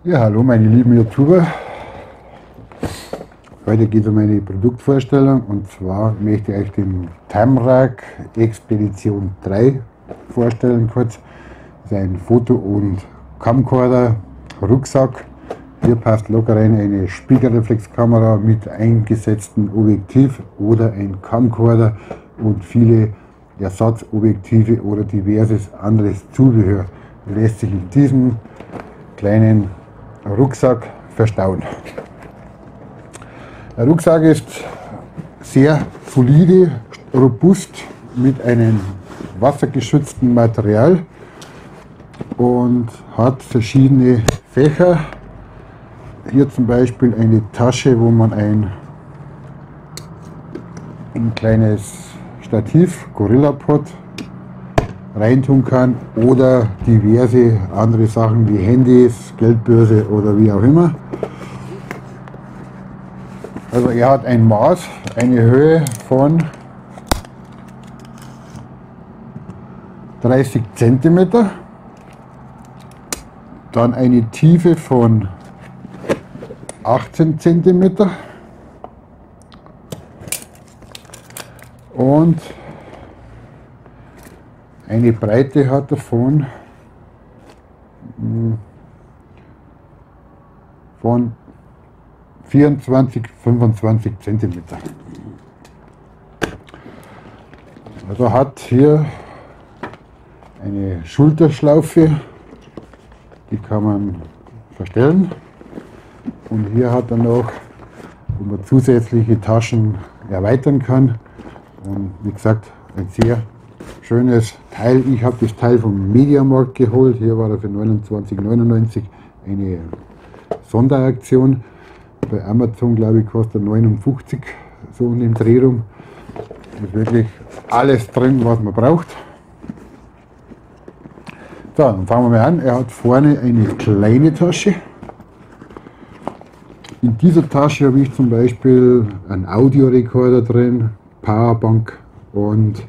Ja, hallo meine lieben YouTuber. Heute geht es um eine Produktvorstellung und zwar möchte ich euch den Timerak Expedition 3 vorstellen kurz. Das ist ein Foto- und Camcorder Rucksack. Hier passt locker rein eine Spiegelreflexkamera mit eingesetztem Objektiv oder ein Camcorder und viele Ersatzobjektive oder diverses anderes Zubehör. Lässt sich in diesem kleinen Rucksack verstauen. Der Rucksack ist sehr solide, robust mit einem wassergeschützten Material und hat verschiedene Fächer. Hier zum Beispiel eine Tasche, wo man ein kleines Stativ, Gorilla-Pod, reintun kann oder diverse andere Sachen wie Handys, Geldbörse oder wie auch immer. Also er hat ein Maß, eine Höhe von 30 cm, dann eine Tiefe von 18 cm und eine Breite hat er von 24, 25 cm. Also hat hier eine Schulterschlaufe, die kann man verstellen, und hier hat er noch, wo man zusätzliche Taschen erweitern kann, und wie gesagt ein sehr schönes Teil. Ich habe das Teil vom Mediamarkt geholt, hier war er für 29,99 eine Sonderaktion. Bei Amazon glaube ich kostet 59, so in dem Dreh rum. Ist wirklich alles drin, was man braucht. So, dann fangen wir mal an. Er hat vorne eine kleine Tasche. In dieser Tasche habe ich zum Beispiel einen Audiorekorder drin, Powerbank und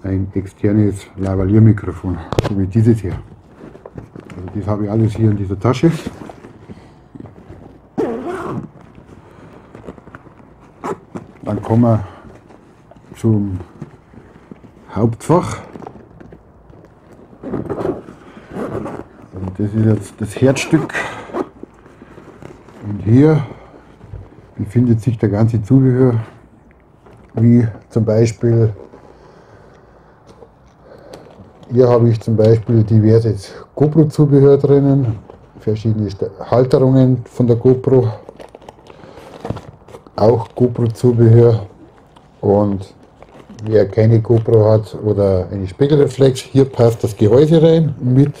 ein externes Lavalier-Mikrofon, so wie dieses hier. Also das habe ich alles hier in dieser Tasche. Dann kommen wir zum Hauptfach. Und das ist jetzt das Herzstück. Und hier befindet sich der ganze Zubehör, wie zum Beispiel, hier habe ich zum Beispiel diverses GoPro-Zubehör drinnen, verschiedene Halterungen von der GoPro, auch GoPro-Zubehör, und wer keine GoPro hat oder eine Spiegelreflex, hier passt das Gehäuse rein mit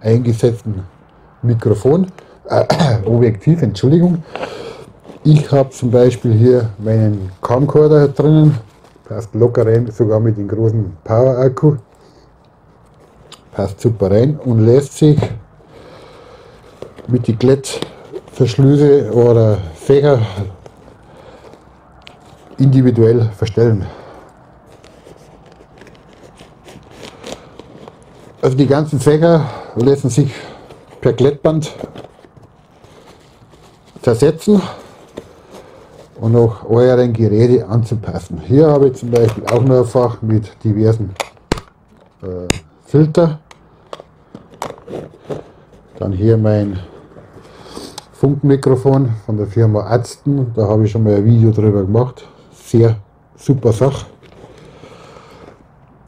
eingesetztem Mikrofon, Objektiv, Entschuldigung. Ich habe zum Beispiel hier meinen Camcorder drinnen, passt locker rein, sogar mit dem großen Power-Akku, passt super rein und lässt sich mit den Klettverschlüsse oder Fächer individuell verstellen. Also die ganzen Fächer lassen sich per Klettband zersetzen und auch euren Geräte anzupassen. Hier habe ich zum Beispiel auch noch ein Fach mit diversen Filter. Dann hier mein Funkmikrofon von der Firma Azten, da habe ich schon mal ein Video drüber gemacht. Sehr super Sache.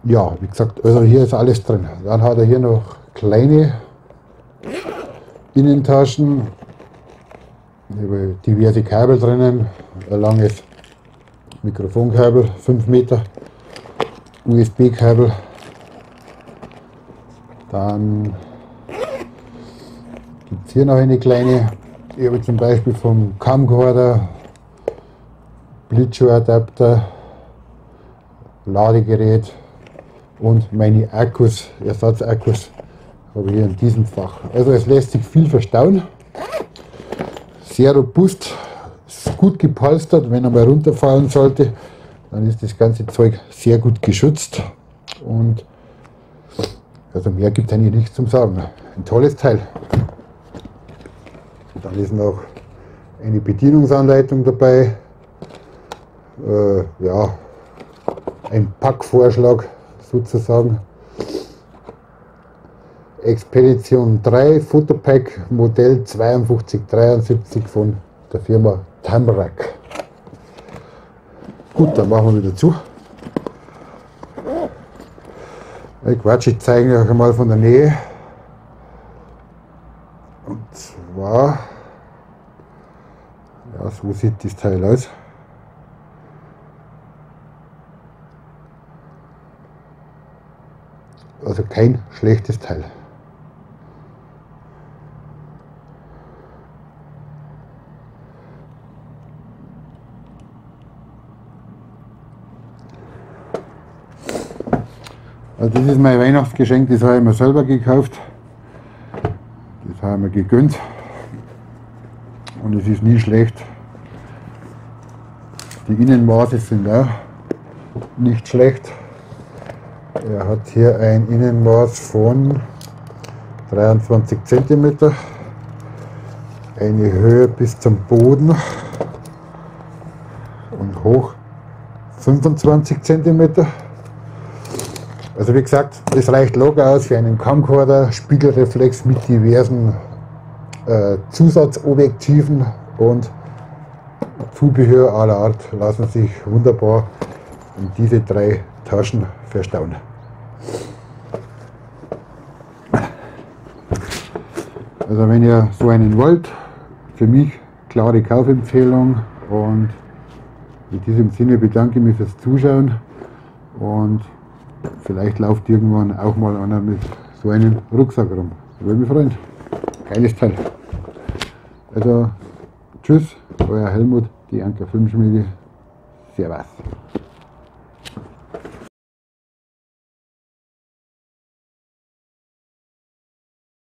Ja, wie gesagt, also hier ist alles drin. Dann hat er hier noch kleine Innentaschen, diverse Kabel drinnen, ein langes Mikrofonkabel, 5 Meter, USB-Kabel. Dann gibt es hier noch eine kleine, ich habe zum Beispiel vom Camcorder, Blitzschuhadapter, Ladegerät und meine Akkus, Ersatzakkus, habe ich hier in diesem Fach. Also es lässt sich viel verstauen, sehr robust, ist gut gepolstert, wenn er mal runterfallen sollte, dann ist das ganze Zeug sehr gut geschützt und also mehr gibt es eigentlich nichts zum Sagen. Ein tolles Teil. Dann ist noch eine Bedienungsanleitung dabei, ja, ein Packvorschlag sozusagen. Expedition 3 Futterpack Modell 5273 von der Firma Tamrak. Gut, dann machen wir wieder zu. Quatsch, ich zeige euch einmal von der Nähe. Und zwar, ja, so sieht das Teil aus. Also kein schlechtes Teil. Also das ist mein Weihnachtsgeschenk, das habe ich mir selber gekauft. Das habe ich mir gegönnt. Und es ist nie schlecht. Die Innenmaße sind auch nicht schlecht. Er hat hier ein Innenmaß von 23 cm, eine Höhe bis zum Boden und hoch 25 cm. Also wie gesagt, das reicht locker aus für einen Camcorder, Spiegelreflex mit diversen Zusatzobjektiven und Zubehör aller Art lassen sich wunderbar in diese 3 Taschen verstauen. Also wenn ihr so einen wollt, für mich klare Kaufempfehlung, und in diesem Sinne bedanke ich mich fürs Zuschauen und vielleicht läuft irgendwann auch mal einer mit so einem Rucksack rum. Würde mich freuen. Geiles Teil. Also tschüss, euer Helmut, die Anker Filmschmiede. Servus.